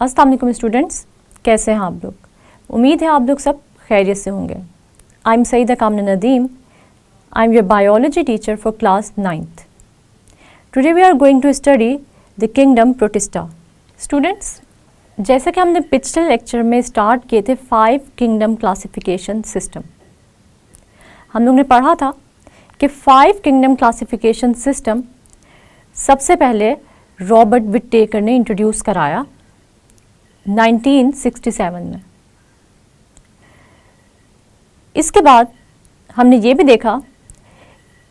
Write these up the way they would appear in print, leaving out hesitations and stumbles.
अस्सलाम वालेकुम स्टूडेंट्स, कैसे हैं आप लोग। उम्मीद है आप लोग सब खैरियत से होंगे। आई am Saeeda Kamna Nadeem, I am your biology teacher for class 9th। Today we are going to study the kingdom Protista. Students, जैसा कि हमने पिछले लेक्चर में स्टार्ट किए थे 5 किंगडम क्लासिफिकेशन सिस्टम। हम लोग ने पढ़ा था कि 5 किंगडम क्लासिफिकेशन सिस्टम सबसे पहले रॉबर्ट विटेकर ने इंट्रोड्यूस कराया 1967 में। इसके बाद हमने ये भी देखा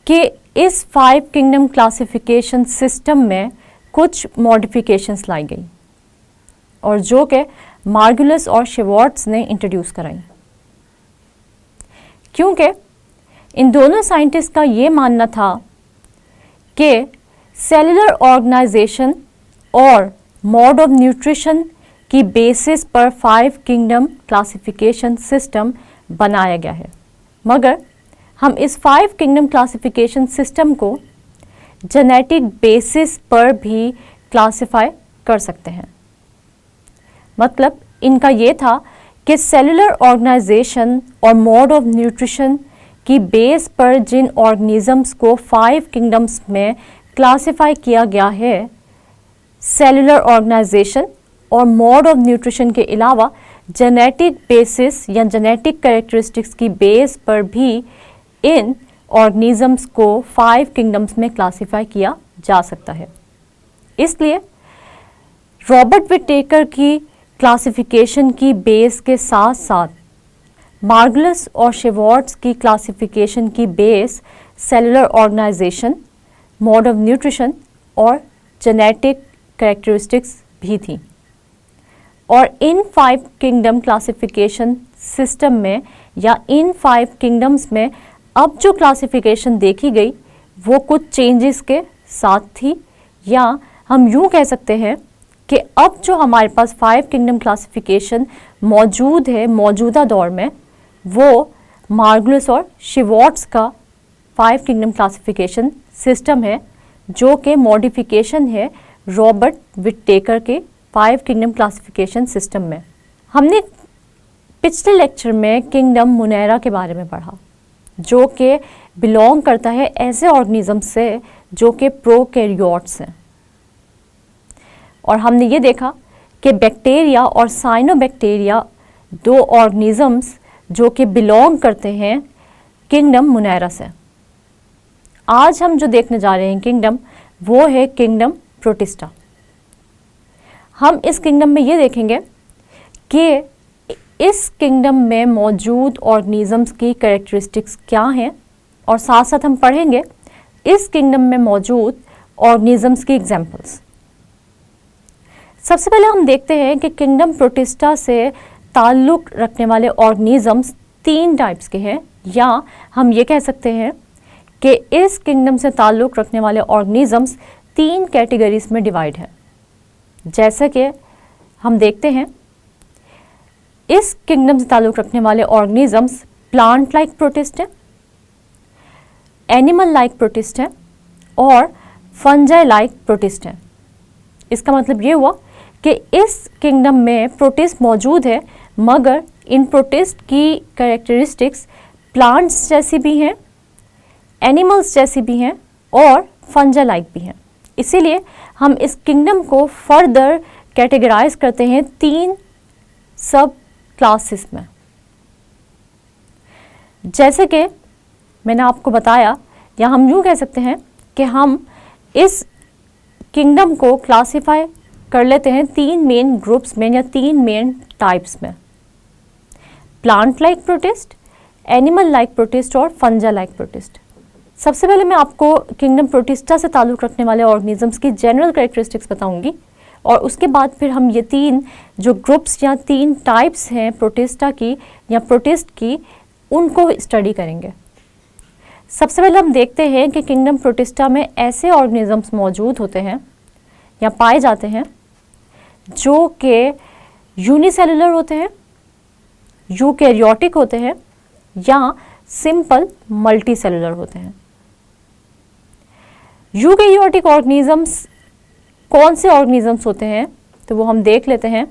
कि इस 5 किंगडम क्लासिफिकेशन सिस्टम में कुछ मॉडिफिकेशंस लाई गई और जो कि मार्गुलस और शिवार्ट्स ने इंट्रोड्यूस कराई, क्योंकि इन दोनों साइंटिस्ट का ये मानना था कि सेलुलर ऑर्गेनाइजेशन और मोड ऑफ न्यूट्रिशन की बेसिस पर 5 किंगडम क्लासिफिकेशन सिस्टम बनाया गया है। मगर हम इस 5 किंगडम क्लासिफिकेशन सिस्टम को जेनेटिक बेसिस पर भी क्लासिफाई कर सकते हैं। मतलब इनका ये था कि सेलुलर ऑर्गेनाइजेशन और मोड ऑफ न्यूट्रिशन की बेस पर जिन ऑर्गेनिजम्स को 5 किंगडम्स में क्लासिफाई किया गया है, सेलुलर ऑर्गेनाइजेशन और मोड ऑफ न्यूट्रिशन के अलावा जेनेटिक बेसिस या जेनेटिक कैरेक्टरिस्टिक्स की बेस पर भी इन ऑर्गेनिजम्स को 5 किंगडम्स में क्लासिफाई किया जा सकता है। इसलिए रॉबर्ट विटेकर की क्लासिफिकेशन की बेस के साथ साथ मार्गुलस और शिवार्ट्स की क्लासिफिकेशन की base cellular organisation, mode of nutrition और जेनेटिक कैरेक्टरिस्टिक्स भी थी। और इन 5 किंगडम क्लासिफिकेशन सिस्टम में या इन 5 किंगडम्स में अब जो क्लासिफिकेशन देखी गई वो कुछ चेंजेस के साथ थी, या हम यूँ कह सकते हैं कि अब जो हमारे पास 5 किंगडम क्लासिफिकेशन मौजूद है मौजूदा दौर में, वो मार्गुलस और शिवार्ट्स का 5 किंगडम क्लासिफिकेशन सिस्टम है, जो कि मॉडिफिकेशन है रॉबर्ट विटेकर के 5 किंगडम क्लासिफिकेशन सिस्टम में। हमने पिछले लेक्चर में किंगडम मुनैरा के बारे में पढ़ा, जो कि बिलोंग करता है ऐसे ऑर्गेनिज्म से जो कि प्रोकैरियोट्स हैं। और हमने ये देखा कि बैक्टीरिया और साइनोबैक्टीरिया 2 ऑर्गेनिजम्स जो कि बिलोंग करते हैं किंगडम मुनैरा से। आज हम जो देखने जा रहे हैं किंगडम, वो है किंगडम प्रोटिस्टा। हम इस किंगडम में ये देखेंगे कि इस किंगडम में मौजूद ऑर्गेनिजम्स की कैरेक्टरिस्टिक्स क्या हैं, और साथ साथ हम पढ़ेंगे इस किंगडम में मौजूद ऑर्गेनिजम्स की एग्जाम्पल्स। सबसे पहले हम देखते हैं कि किंगडम प्रोटिस्टा से ताल्लुक़ रखने वाले ऑर्गेनिजम्स 3 टाइप्स के हैं, या हम ये कह सकते हैं कि इस किंगडम से ताल्लुक़ रखने वाले ऑर्गेनिजम्स 3 कैटेगरीज में डिवाइड हैं। जैसे कि हम देखते हैं इस किंगडम से ताल्लुक़ रखने वाले ऑर्गेनिजम्स प्लांट लाइक प्रोटिस्ट हैं, एनिमल लाइक प्रोटिस्ट हैं और फंजाई लाइक प्रोटिस्ट हैं। इसका मतलब ये हुआ कि इस किंगडम में प्रोटिस्ट मौजूद है, मगर इन प्रोटिस्ट की कैरेक्टरिस्टिक्स प्लांट्स जैसी भी हैं, एनिमल्स जैसी भी हैं और फंजाई लाइक भी हैं। इसीलिए हम इस किंगडम को फर्दर कैटेगराइज करते हैं 3 सब क्लासेस में। जैसे कि मैंने आपको बताया, या हम यूँ कह सकते हैं कि हम इस किंगडम को क्लासिफाई कर लेते हैं 3 मेन ग्रुप्स में या 3 मेन टाइप्स में: plant like protist, animal like protist और फंजा लाइक प्रोटिस्ट। सबसे पहले मैं आपको किंगडम प्रोटिस्टा से ताल्लुक़ रखने वाले ऑर्गेनिजम्स की जनरल कैरेक्टरिस्टिक्स बताऊंगी, और उसके बाद फिर हम ये 3 जो ग्रुप्स या 3 टाइप्स हैं प्रोटिस्टा की या प्रोटिस्ट की, उनको स्टडी करेंगे। सबसे पहले हम देखते हैं कि किंगडम प्रोटिस्टा में ऐसे ऑर्गेनिजम्स मौजूद होते हैं या पाए जाते हैं जो कि यूनिसेलुलर होते हैं, यूकैरियोटिक होते हैं या सिंपल मल्टी सेलुलर होते हैं। यूकैरियोटिक ऑर्गेनिजम्स कौन से ऑर्गेनिजम्स होते हैं, तो वो हम देख लेते हैं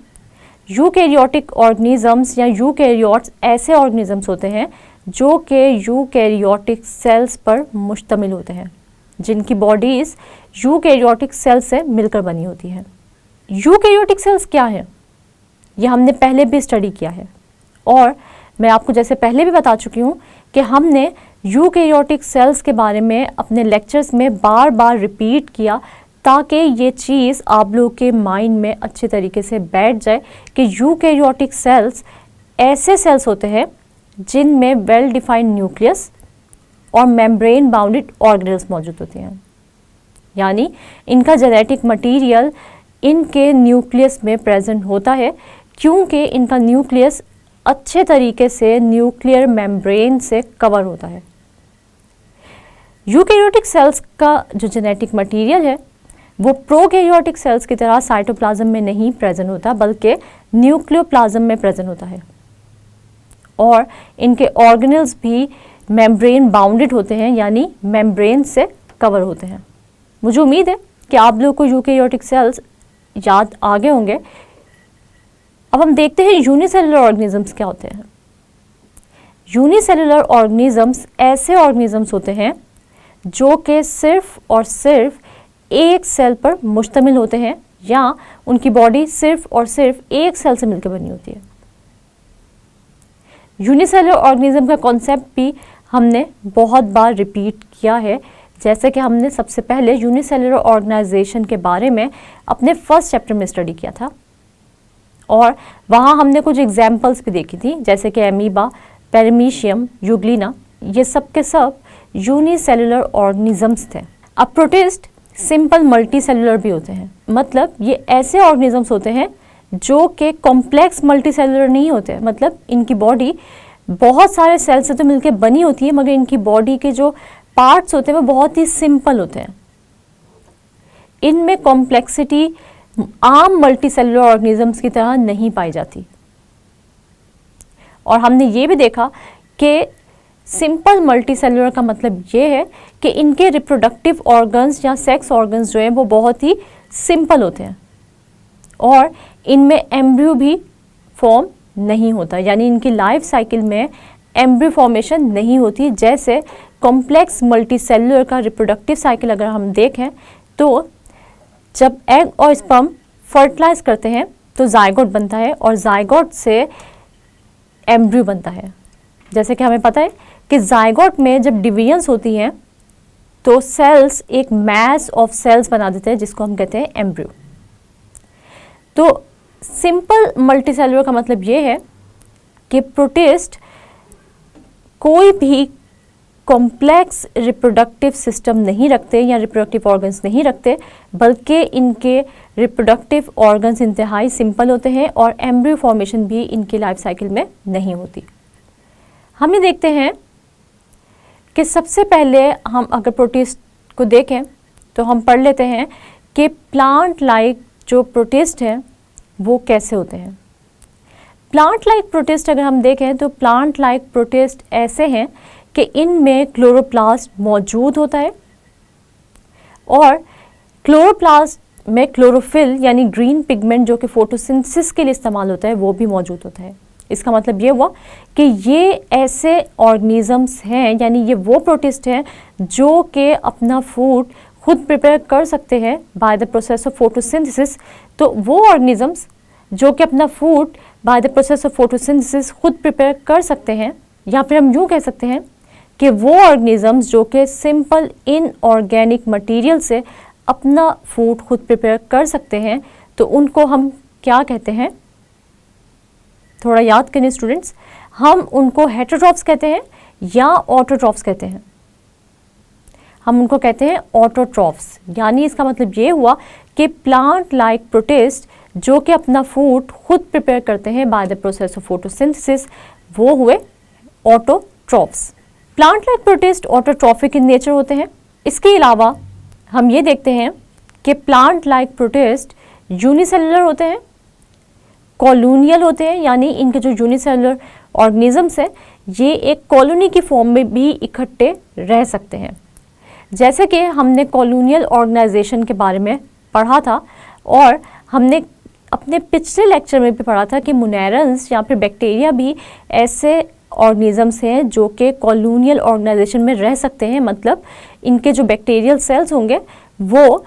यूकैरियोटिक ऑर्गेनिजम्स या यूकैरियोट्स ऐसे ऑर्गेनिजम्स होते हैं जो कि यूकैरियोटिक सेल्स पर मुश्तमिल होते हैं, जिनकी बॉडीज यूकैरियोटिक सेल्स से मिलकर बनी होती हैं। यूकैरियोटिक सेल्स क्या है, ये हमने पहले भी स्टडी किया है और मैं आपको जैसे पहले भी बता चुकी हूँ कि हमने यूकैरियोटिक सेल्स के बारे में अपने लेक्चर्स में बार बार रिपीट किया ताकि ये चीज़ आप लोगों के माइंड में अच्छे तरीके से बैठ जाए कि यूकैरियोटिक सेल्स ऐसे सेल्स होते हैं जिनमें वेल डिफाइंड न्यूक्लियस और मेम्ब्रेन बाउंडेड ऑर्गेनेल्स मौजूद होते हैं, यानी इनका जेनेटिक मटेरियल इनके न्यूक्लियस में प्रेजेंट होता है क्योंकि इनका न्यूक्लियस अच्छे तरीके से न्यूक्लियर मेम्ब्रेन से कवर होता है। यूकैरियोटिक सेल्स का जो जेनेटिक मटेरियल है वो प्रोकैरियोटिक सेल्स की तरह साइटोप्लाज्म में नहीं प्रेजेंट होता बल्कि न्यूक्लियोप्लाज्म में प्रेजेंट होता है और इनके ऑर्गेनेल्स भी मेम्ब्रेन बाउंडेड होते हैं, यानी मेम्ब्रेन से कवर होते हैं। मुझे उम्मीद है कि आप लोगों को यूकैरियोटिक सेल्स याद आ गए होंगे। अब हम देखते हैं यूनिसेलुलर ऑर्गेनिजम्स क्या होते हैं। यूनिसेलुलर ऑर्गेनिजम्स ऐसे ऑर्गेनिजम्स होते हैं जो कि सिर्फ और सिर्फ एक सेल पर मुश्तमिल होते हैं या उनकी बॉडी सिर्फ और सिर्फ एक सेल से मिलकर बनी होती है। यूनिसेलुलर ऑर्गेनिज्म का कॉन्सेप्ट भी हमने बहुत बार रिपीट किया है, जैसे कि हमने सबसे पहले यूनिसेलुलर ऑर्गेनाइजेशन के बारे में अपने फर्स्ट चैप्टर में स्टडी किया था और वहाँ हमने कुछ एग्जाम्पल्स भी देखी थी, जैसे कि एमीबा, पेरिमीशियम, यूग्लिना, ये सब के सब यूनिसेलुलर ऑर्गेनिजम्स थे। अब प्रोटिस्ट सिंपल मल्टी सेलुलर भी होते हैं, मतलब ये ऐसे ऑर्गेनिजम्स होते हैं जो कि कॉम्प्लेक्स मल्टी सेलुलर नहीं होते, मतलब इनकी बॉडी बहुत सारे सेल से तो मिलकर बनी होती है मगर इनकी बॉडी के जो पार्ट्स होते हैं वो बहुत ही सिंपल होते हैं। इनमें कॉम्प्लेक्सिटी आम मल्टी सेलुलर ऑर्गेनिजम्स की तरह नहीं पाई जाती और हमने ये भी देखा कि सिंपल मल्टी सेलुलर का मतलब ये है कि इनके रिप्रोडक्टिव ऑर्गन्स या सेक्स ऑर्गन्स जो हैं वो बहुत ही सिंपल होते हैं और इनमें एम्ब्रियो भी फॉर्म नहीं होता, यानी इनकी लाइफ साइकिल में एम्ब्रियो फॉर्मेशन नहीं होती। जैसे कॉम्प्लेक्स मल्टी सेलुलर का रिप्रोडक्टिव साइकिल अगर हम देखें तो जब एग और स्पर्म फर्टिलाइज करते हैं तो जायगोट बनता है और जायगोट से एम्ब्रियो बनता है। जैसे कि हमें पता है कि जायगोट में जब डिवीजन्स होती हैं तो सेल्स एक मैस ऑफ सेल्स बना देते हैं जिसको हम कहते हैं एम्ब्रियो। तो सिंपल मल्टीसेलुलर का मतलब ये है कि प्रोटिस्ट कोई भी कॉम्प्लेक्स रिप्रोडक्टिव सिस्टम नहीं रखते या रिप्रोडक्टिव ऑर्गन्स नहीं रखते, बल्कि इनके रिप्रोडक्टिव ऑर्गन्स इंतहाई सिंपल होते हैं और एम्ब्रियो फॉर्मेशन भी इनकी लाइफ साइकिल में नहीं होती। हम ये देखते हैं कि सबसे पहले हम अगर प्रोटिस्ट को देखें तो हम पढ़ लेते हैं कि प्लांट लाइक जो प्रोटिस्ट हैं वो कैसे होते हैं। प्लांट लाइक प्रोटिस्ट अगर हम देखें तो प्लांट लाइक प्रोटिस्ट ऐसे हैं कि इनमें क्लोरोप्लास्ट मौजूद होता है और क्लोरोप्लास्ट में क्लोरोफिल यानी ग्रीन पिगमेंट जो कि फोटोसिंथेसिस के लिए इस्तेमाल होता है वो भी मौजूद होता है। इसका मतलब ये हुआ कि ये ऐसे ऑर्गेनिजम्स हैं, यानी ये वो प्रोटिस्ट हैं जो कि अपना फूड खुद प्रिपेयर कर सकते हैं by the process of photosynthesis. तो वो ऑर्गेनिजम्स जो कि अपना food by the process of photosynthesis खुद प्रिपेयर कर सकते हैं, या फिर हम यूँ कह सकते हैं कि वो ऑर्गेनिजम्स जो कि सिंपल इनऑर्गेनिक मटेरियल से अपना फूड खुद प्रिपेयर कर सकते हैं, तो उनको हम क्या कहते हैं, थोड़ा याद करें स्टूडेंट्स, हम उनको हेटेरोट्रॉफ्स कहते हैं या ऑटोट्रॉफ्स कहते हैं। हम उनको कहते हैं ऑटोट्रॉफ्स, यानी इसका मतलब ये हुआ कि प्लांट लाइक प्रोटिस्ट जो कि अपना फूड खुद प्रिपेयर करते हैं by the process of photosynthesis, वो हुए autotrophs. Plant like protist autotrophic in nature होते हैं। इसके अलावा हम ये देखते हैं कि प्लांट लाइक प्रोटिस्ट यूनिसेलुलर होते हैं, कॉलोनियल होते हैं, यानी इनके जो यूनिसेलुलर ऑर्गेनिजम्स हैं ये एक कॉलोनी की फॉर्म में भी इकट्ठे रह सकते हैं। जैसे कि हमने कॉलोनियल ऑर्गेनाइजेशन के बारे में पढ़ा था और हमने अपने पिछले लेक्चर में भी पढ़ा था कि मुनेरन्स या फिर बैक्टीरिया भी ऐसे ऑर्गेनिजम्स हैं जो कि कॉलोनियल ऑर्गेनाइजेशन में रह सकते हैं, मतलब इनके जो बैक्टीरियल सेल्स होंगे वो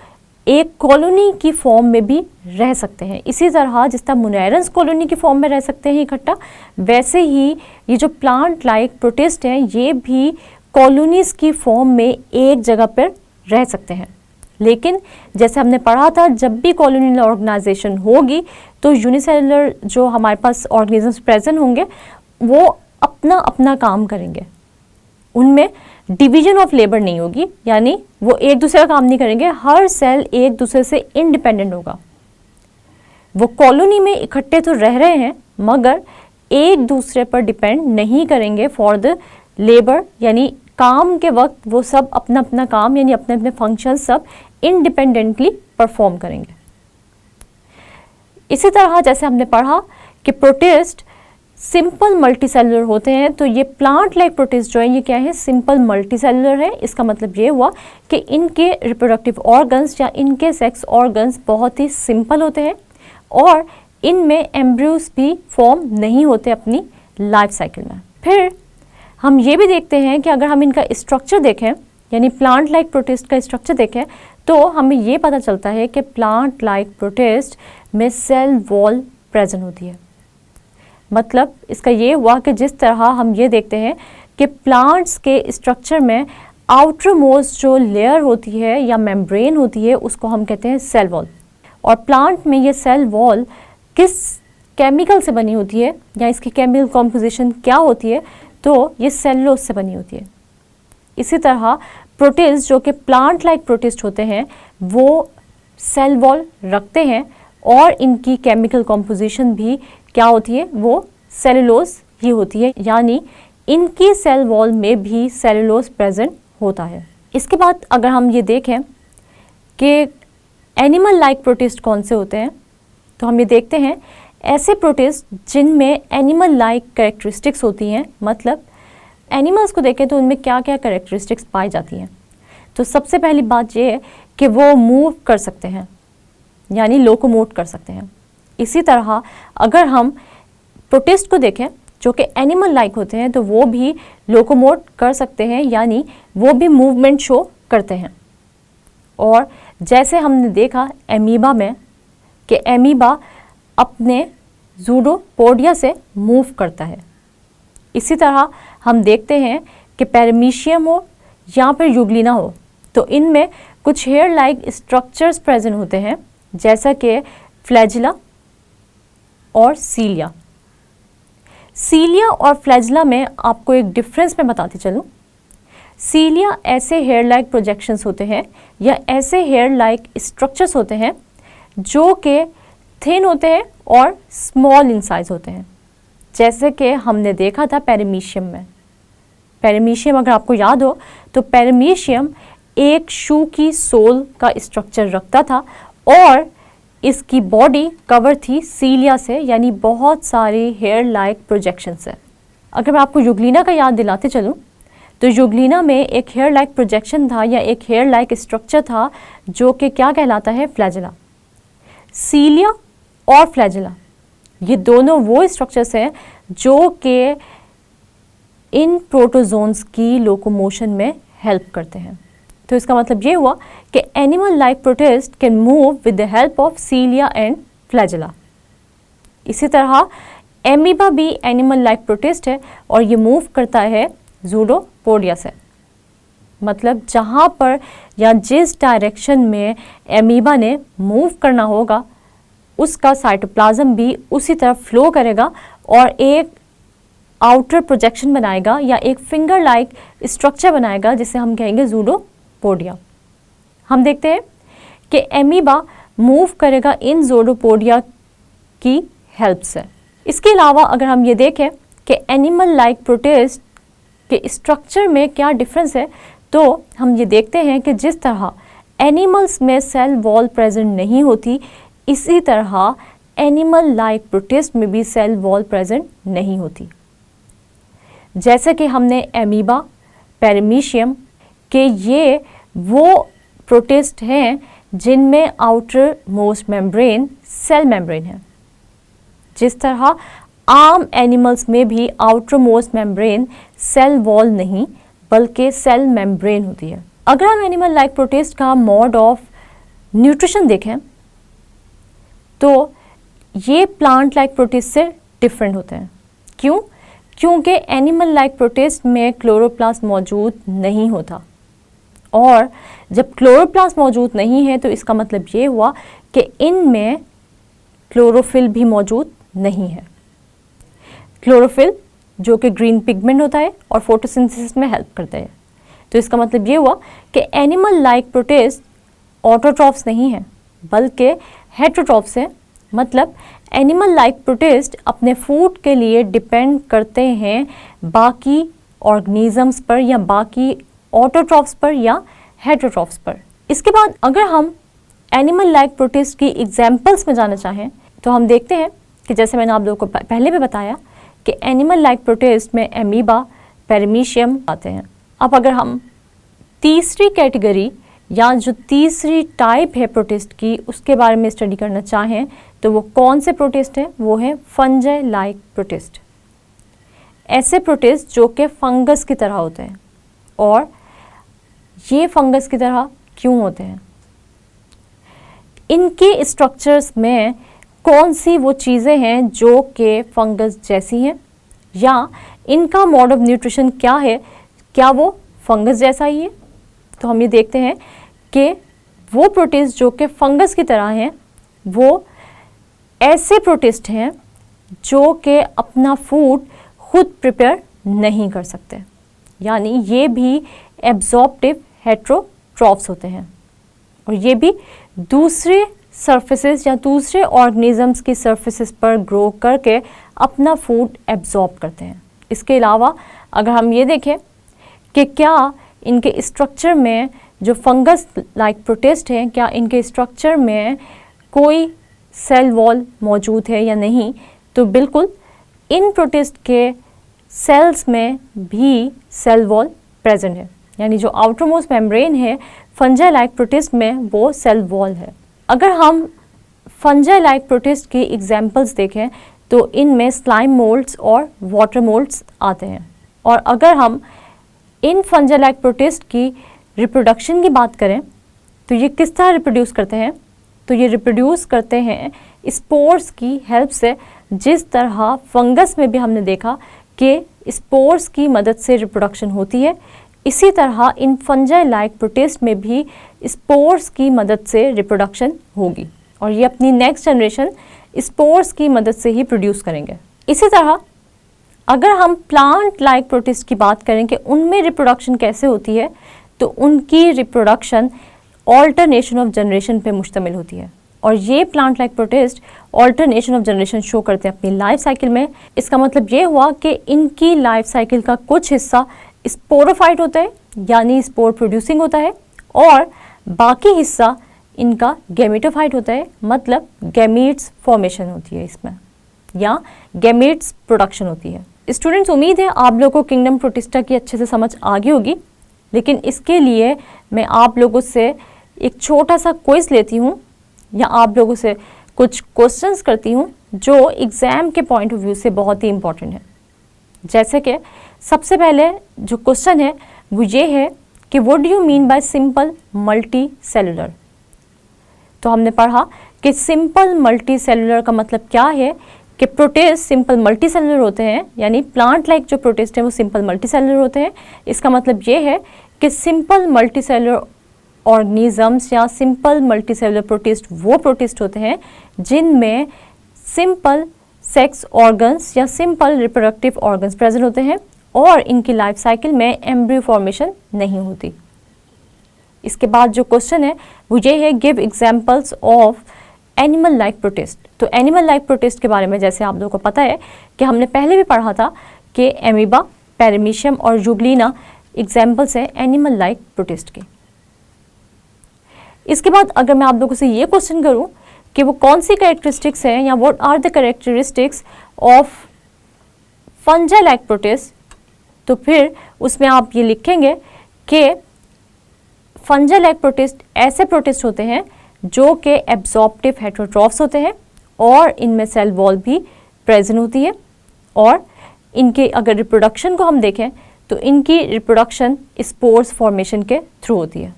एक कॉलोनी की फॉर्म में भी रह सकते हैं। इसी तरह जिस तरह मुनेरन्स कॉलोनी की फॉर्म में रह सकते हैं इकट्ठा, वैसे ही ये जो प्लांट लाइक प्रोटिस्ट हैं ये भी कॉलोनीज की फॉर्म में एक जगह पर रह सकते हैं। लेकिन जैसे हमने पढ़ा था, जब भी कॉलोनियल ऑर्गेनाइजेशन होगी तो यूनिसेलुलर जो हमारे पास ऑर्गेनिजम्स प्रेजेंट होंगे वो अपना अपना काम करेंगे, उनमें डिवीजन ऑफ लेबर नहीं होगी, यानी वो एक दूसरे का काम नहीं करेंगे, हर सेल एक दूसरे से इंडिपेंडेंट होगा। वो कॉलोनी में इकट्ठे तो रह रहे हैं मगर एक दूसरे पर डिपेंड नहीं करेंगे फॉर द लेबर, यानी काम के वक्त वो सब अपना अपना काम यानी अपने अपने फंक्शन सब इंडिपेंडेंटली परफॉर्म करेंगे। इसी तरह जैसे हमने पढ़ा कि प्रोटिस्ट सिंपल मल्टीसेलुलर होते हैं, तो ये प्लांट लाइक प्रोटिस्ट जो है ये क्या है, सिंपल मल्टीसेलुलर है। इसका मतलब ये हुआ कि इनके रिप्रोडक्टिव ऑर्गन्स या इनके सेक्स ऑर्गन्स बहुत ही सिंपल होते हैं और इनमें एम्ब्रियोज भी फॉर्म नहीं होते अपनी लाइफ साइकिल में। फिर हम ये भी देखते हैं कि अगर हम इनका स्ट्रक्चर देखें, यानी प्लांट लाइक प्रोटिस्ट का स्ट्रक्चर देखें, तो हमें ये पता चलता है कि प्लांट लाइक प्रोटिस्ट में सेल वॉल प्रेजेंट होती है। मतलब इसका ये हुआ कि जिस तरह हम ये देखते हैं कि प्लांट्स के स्ट्रक्चर में आउटर मोस्ट जो लेयर होती है या मेम्ब्रेन होती है उसको हम कहते हैं सेल वॉल, और प्लांट में ये सेल वॉल किस केमिकल से बनी होती है या इसकी केमिकल कॉम्पोजिशन क्या होती है, तो ये सेलुलोज से बनी होती है। इसी तरह प्रोटिस्ट जो कि प्लांट लाइक प्रोटिस्ट होते हैं वो सेल वॉल रखते हैं और इनकी केमिकल कॉम्पोजिशन भी क्या होती है, वो सेलुलोज ही होती है, यानी इनकी सेल वॉल में भी सेलुलोज प्रेजेंट होता है। इसके बाद अगर हम ये देखें कि एनिमल लाइक प्रोटिस्ट कौन से होते हैं, तो हम ये देखते हैं ऐसे प्रोटिस्ट जिनमें एनिमल लाइक कैरेक्टरिस्टिक्स होती हैं। मतलब एनिमल्स को देखें तो उनमें क्या क्या कैरेक्टरिस्टिक्स पाई जाती हैं। तो सबसे पहली बात ये है कि वो मूव कर सकते हैं, यानी लोकोमोट कर सकते हैं। इसी तरह अगर हम प्रोटिस्ट को देखें जो कि एनिमल लाइक होते हैं तो वो भी लोकोमोट कर सकते हैं, यानी वो भी मूवमेंट शो करते हैं। और जैसे हमने देखा एमीबा में कि एमीबा अपने ज़ूडोपोडिया से मूव करता है। इसी तरह हम देखते हैं कि पैरामीशियम हो या फिर यूग्लिना हो तो इनमें कुछ हेयर लाइक स्ट्रक्चर्स प्रेजेंट होते हैं, जैसा कि फ्लैजिला और सीलिया। सीलिया और फ्लैजिला में आपको एक डिफरेंस मैं बताती चलूँ। सीलिया ऐसे हेयर लाइक प्रोजेक्शंस होते हैं या ऐसे हेयर लाइक स्ट्रक्चर्स होते हैं जो कि थिन होते हैं और स्मॉल इन साइज होते हैं, जैसे कि हमने देखा था पैरामीशियम में। पैरामीशियम अगर आपको याद हो तो पैरामीशियम एक शू की सोल का स्ट्रक्चर रखता था और इसकी बॉडी कवर थी सीलिया से, यानी बहुत सारे हेयर लाइक प्रोजेक्शन से। अगर मैं आपको यूग्लिना का याद दिलाते चलूँ तो यूग्लिना में एक हेयर लाइक प्रोजेक्शन था या एक हेयर लाइक स्ट्रक्चर था जो कि क्या कहलाता है, फ्लैजिला। सीलिया और फ्लैजिला ये दोनों वो स्ट्रक्चर्स हैं जो कि इन प्रोटोजोन्स की लोकोमोशन में हेल्प करते हैं। तो इसका मतलब ये हुआ कि animal like protist can move with the help of cilia and flagella. इसी तरह एमीबा भी एनिमल लाइक प्रोटिस्ट है और ये मूव करता है ज़ूडोपोडिया से। मतलब जहाँ पर या जिस डायरेक्शन में एमीबा ने मूव करना होगा उसका साइटोप्लाज्म भी उसी तरफ फ्लो करेगा और एक आउटर प्रोजेक्शन बनाएगा या एक फिंगर लाइक स्ट्रक्चर बनाएगा जिसे हम कहेंगे ज़ूडोपोडिया। हम देखते हैं कि एमीबा मूव करेगा इन ज़ूडोपोडिया की हेल्प से। इसके अलावा अगर हम ये देखें कि एनिमल लाइक प्रोटिस्ट के स्ट्रक्चर में क्या डिफरेंस है, तो हम ये देखते हैं कि जिस तरह एनिमल्स में सेल वॉल प्रेजेंट नहीं होती, इसी तरह एनिमल लाइक प्रोटिस्ट में भी सेल वॉल प्रेजेंट नहीं होती। जैसे कि हमने एमीबा, पैरामीशियम के ये वो प्रोटिस्ट हैं जिनमें outermost membrane cell membrane है। जिस तरह आम एनिमल्स में भी outermost membrane cell wall नहीं बल्कि सेल मेम्ब्रेन होती है। अगर हम एनिमल लाइक प्रोटिस्ट का मोड ऑफ न्यूट्रिशन देखें तो ये प्लांट लाइक प्रोटिस्ट से डिफरेंट होते हैं। क्यों? क्योंकि एनिमल लाइक प्रोटिस्ट में क्लोरोप्लास्ट मौजूद नहीं होता, और जब क्लोरोप्लास्ट मौजूद नहीं है तो इसका मतलब ये हुआ कि इनमें क्लोरोफिल भी मौजूद नहीं है। क्लोरोफिल जो कि ग्रीन पिगमेंट होता है और फोटोसिंथेसिस में हेल्प करता है। तो इसका मतलब ये हुआ कि एनिमल लाइक प्रोटिस्ट ऑटोट्रॉफ्स नहीं है बल्कि हेटेरोट्रॉफ्स है। मतलब एनिमल लाइक प्रोटिस्ट अपने फूड के लिए डिपेंड करते हैं बाकी ऑर्गेनिजम्स पर या बाकी ऑटोट्रॉफ्स पर या हेटेरोट्रॉफ्स पर। इसके बाद अगर हम एनिमल लाइक प्रोटिस्ट की एग्जांपल्स में जाना चाहें तो हम देखते हैं कि जैसे मैंने आप लोगों को पहले भी बताया कि एनिमल लाइक प्रोटिस्ट में एमीबा, पेरिमीशियम आते हैं। अब अगर हम तीसरी कैटेगरी या जो तीसरी टाइप है प्रोटिस्ट की उसके बारे में स्टडी करना चाहें तो वो कौन से प्रोटिस्ट हैं? वो है फंजाई लाइक प्रोटिस्ट। ऐसे प्रोटिस्ट जो कि फंगस की तरह होते हैं। और ये फंगस की तरह क्यों होते हैं? इनके स्ट्रक्चर्स में कौन सी वो चीज़ें हैं जो कि फंगस जैसी हैं, या इनका मोड ऑफ न्यूट्रिशन क्या है? क्या वो फंगस जैसा ही है? तो हम ये देखते हैं कि वो प्रोटिस्ट जो कि फंगस की तरह हैं वो ऐसे प्रोटिस्ट हैं जो कि अपना फूड खुद प्रिपेयर नहीं कर सकते, यानी ये भी एब्जॉर्प्टिव हेटेरोट्रॉफ्स होते हैं और ये भी दूसरे सरफेसेस या दूसरे ऑर्गेनिजम्स की सरफेसेस पर ग्रो करके अपना फूड एब्जॉर्ब करते हैं। इसके अलावा अगर हम ये देखें कि क्या इनके स्ट्रक्चर में जो फंगस लाइक प्रोटिस्ट हैं, क्या इनके स्ट्रक्चर में कोई सेल वॉल मौजूद है या नहीं, तो बिल्कुल इन प्रोटिस्ट के सेल्स में भी सेल वॉल प्रेजेंट है। यानी जो आउटर मोस्ट मेम्ब्रेन है फंजाई लाइक प्रोटिस्ट में वो सेल वॉल है। अगर हम फंजाई लाइक प्रोटिस्ट की एग्जांपल्स देखें तो इनमें स्लाइम मोल्ड्स और वाटर मोल्ड्स आते हैं। और अगर हम इन फंजाई लाइक प्रोटिस्ट की रिप्रोडक्शन की बात करें तो ये किस तरह रिप्रोड्यूस करते हैं? तो ये रिप्रोड्यूस करते हैं स्पोर्स की हेल्प से। जिस तरह फंगस में भी हमने देखा कि स्पोर्स की मदद से रिप्रोडक्शन होती है, इसी तरह इन फंजाई लाइक प्रोटिस्ट में भी स्पोर्स की मदद से रिप्रोडक्शन होगी और ये अपनी नेक्स्ट जनरेशन स्पोर्स की मदद से ही प्रोड्यूस करेंगे। इसी तरह अगर हम प्लांट लाइक प्रोटिस्ट की बात करें कि उनमें रिप्रोडक्शन कैसे होती है, तो उनकी रिप्रोडक्शन ऑल्टरनेशन ऑफ जनरेशन पे मुश्तमिल होती है और ये plant like protist alternation of generation show करते हैं अपनी लाइफ साइकिल में। इसका मतलब ये हुआ कि इनकी लाइफ साइकिल का कुछ हिस्सा स्पोरोफाइट होता है यानी स्पोर प्रोड्यूसिंग होता है और बाकी हिस्सा इनका गैमेटोफाइट होता है, मतलब गैमीट्स फॉर्मेशन होती है इसमें या गैमीट्स प्रोडक्शन होती है। स्टूडेंट्स, उम्मीद है आप लोगों को किंगडम प्रोटिस्टा की अच्छे से समझ आ गई होगी, लेकिन इसके लिए मैं आप लोगों से एक छोटा सा क्विज लेती हूँ या आप लोगों से कुछ क्वेश्चंस करती हूँ जो एग्ज़ाम के पॉइंट ऑफ व्यू से बहुत ही इम्पॉर्टेंट है। जैसे कि सबसे पहले जो क्वेश्चन है वो ये है कि what do you mean by simple multi cellular. तो हमने पढ़ा कि सिंपल मल्टी सेलुलर का मतलब क्या है कि प्रोटिस्ट सिंपल मल्टी सेलुलर होते हैं, यानी प्लांट लाइक जो प्रोटिस्ट हैं वो सिंपल मल्टी सेलुलर होते हैं। इसका मतलब ये है कि सिंपल मल्टी सेलुलर ऑर्गेनिजम्स या सिंपल मल्टी सेलुलर प्रोटिस्ट वो प्रोटिस्ट होते हैं जिनमें सिंपल सेक्स ऑर्गन्स या सिंपल रिप्रोडक्टिव ऑर्गन्स प्रेजेंट होते हैं और इनकी लाइफ साइकिल में एम्ब्रियो फॉर्मेशन नहीं होती। इसके बाद जो क्वेश्चन है वो ये है, give examples of animal like protist. तो एनिमल लाइक प्रोटिस्ट के बारे में जैसे आप लोगों को पता है कि हमने पहले भी पढ़ा था कि एमीबा, पेरिमीशियम और यूग्लिना एग्जाम्पल्स हैं एनिमल लाइक प्रोटिस्ट के। इसके बाद अगर मैं आप लोगों से ये क्वेश्चन करूं कि वो कौन सी कैरेक्टरिस्टिक्स हैं या what are the characteristics of fungi like protist, तो फिर उसमें आप ये लिखेंगे कि फंजाई लाइक प्रोटिस्ट ऐसे प्रोटिस्ट होते हैं जो कि एब्जॉर्प्टिव हेटेरोट्रॉफ्स होते हैं और इनमें सेल वॉल भी प्रेजेंट होती है। और इनके अगर रिप्रोडक्शन को हम देखें तो इनकी रिप्रोडक्शन स्पोर्स फॉर्मेशन के थ्रू होती है।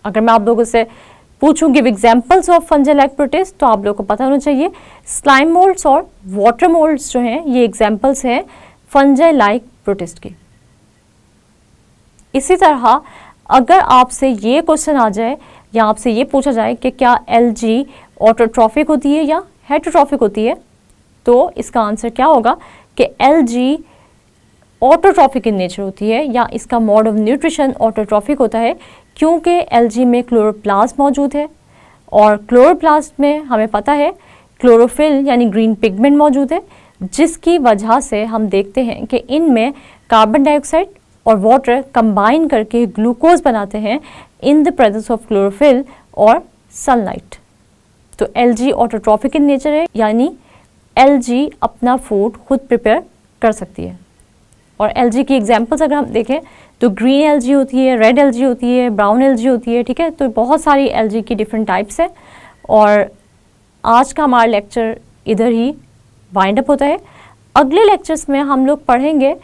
अगर मैं आप लोगों से पूछूं give examples of fungal like protist, तो आप लोगों को पता होना चाहिए स्लाइम मोल्ड्स और वाटर मोल्ड्स जो हैं ये एग्जांपल्स हैं फंजल लाइक प्रोटिस्ट के। इसी तरह अगर आपसे ये क्वेश्चन आ जाए या आपसे ये पूछा जाए कि क्या एलजी ऑटोट्रॉफिक होती है या हेटेरोट्रॉफिक होती है, तो इसका आंसर क्या होगा कि एलजी ऑटोट्रॉफिक इन नेचर होती है या इसका मोड ऑफ न्यूट्रिशन ऑटोट्रॉफिक होता है, क्योंकि एलजी में क्लोरोप्लास्ट मौजूद है और क्लोरोप्लास्ट में हमें पता है क्लोरोफिल यानी ग्रीन पिगमेंट मौजूद है, जिसकी वजह से हम देखते हैं कि इनमें कार्बन डाइऑक्साइड और वाटर कंबाइन करके ग्लूकोज बनाते हैं in the presence of chlorophyll और सनलाइट। तो एलजी ऑटोट्रॉफिक इन नेचर है, यानी एलजी अपना फूड खुद प्रिपेयर कर सकती है। और एलजी की एग्जांपल्स अगर हम देखें तो ग्रीन एलजी होती है, रेड एलजी होती है, ब्राउन एलजी होती है, ठीक है। तो बहुत सारी एलजी की डिफरेंट टाइप्स है और आज का हमारा लेक्चर इधर ही वाइंड अप होता है। अगले लेक्चर्स में हम लोग पढ़ेंगे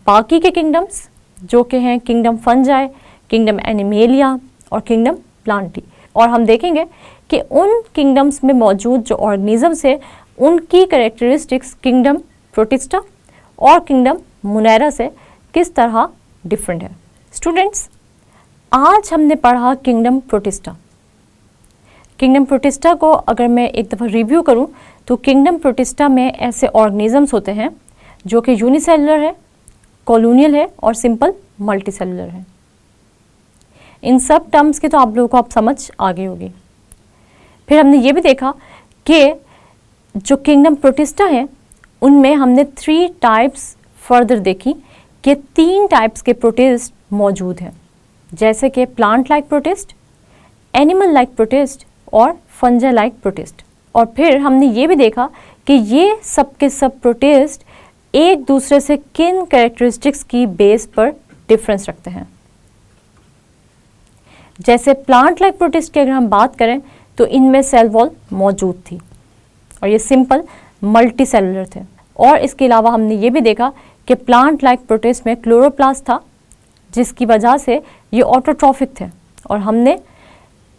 बाकी के किंगडम्स जो कि हैं किंगडम फंजाई, किंगडम एनिमेलिया और किंगडम प्लांटी, और हम देखेंगे कि उन किंगडम्स में मौजूद जो ऑर्गेनिजम्स है उनकी कैरेक्टरिस्टिक्स किंगडम प्रोटिस्टा और किंगडम मुनैरा से किस तरह डिफरेंट है। स्टूडेंट्स, आज हमने पढ़ा किंगडम प्रोटिस्टा। किंगडम प्रोटिस्टा को अगर मैं एक दफ़ा रिव्यू करूं तो किंगडम प्रोटिस्टा में ऐसे ऑर्गेनिजम्स होते हैं जो कि यूनिसेलुलर है, कॉलोनियल है और सिंपल मल्टीसेलुलर है। इन सब टर्म्स की तो आप लोगों को आप समझ आ गई होगी। फिर हमने ये भी देखा कि जो किंगडम प्रोटिस्टा है उनमें हमने 3 टाइप्स फर्दर देखी कि 3 टाइप्स के प्रोटिस्ट मौजूद हैं, जैसे कि plant like protist, animal like protist और फंजल लाइक प्रोटिस्ट। और फिर हमने ये भी देखा कि ये सब के सब प्रोटिस्ट एक दूसरे से किन कैरेक्टरिस्टिक्स की बेस पर डिफरेंस रखते हैं। जैसे प्लांट लाइक प्रोटिस्ट की अगर हम बात करें तो इनमें सेल वॉल मौजूद थी और ये सिंपल मल्टी सेलुलर थे। और इसके अलावा हमने ये भी देखा कि प्लांट लाइक प्रोटिस्ट में क्लोरोप्लास्ट था, जिसकी वजह से ये ऑटोट्रॉफिक थे। और हमने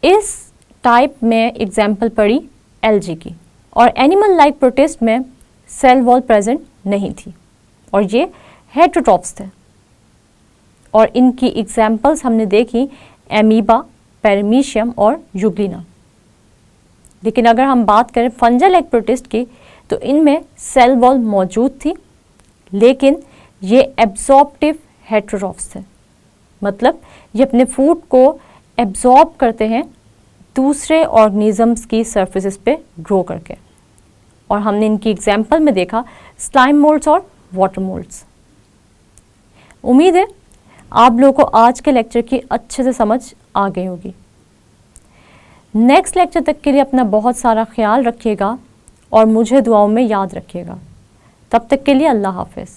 इस टाइप में एग्जाम्पल पढ़ी एलजी की। और एनिमल लाइक प्रोटिस्ट में सेल वॉल प्रेजेंट नहीं थी और ये हेटेरोट्रॉफ्स थे। और इनकी एग्जाम्पल्स हमने देखी एमीबा, पैरामीशियम और यूग्लिना। लेकिन अगर हम बात करें फंजल लाइक प्रोटिस्ट की तो इनमें सेल वॉल मौजूद थी, लेकिन ये एब्जॉर्प्टिव हेटेरोट्रॉफ्स थे, मतलब ये अपने फूड को एब्जॉर्ब करते हैं दूसरे ऑर्गेनिजम्स की सरफेसेस पे ग्रो करके। और हमने इनकी एग्जाम्पल में देखा स्लाइम मोल्ड्स और वाटर मोल्ड्स। उम्मीद है आप लोगों को आज के लेक्चर की अच्छे से समझ आ गई होगी। नेक्स्ट लेक्चर तक के लिए अपना बहुत सारा ख्याल रखिएगा और मुझे दुआओं में याद रखिएगा। तब तक के लिए अल्लाह हाफिज़।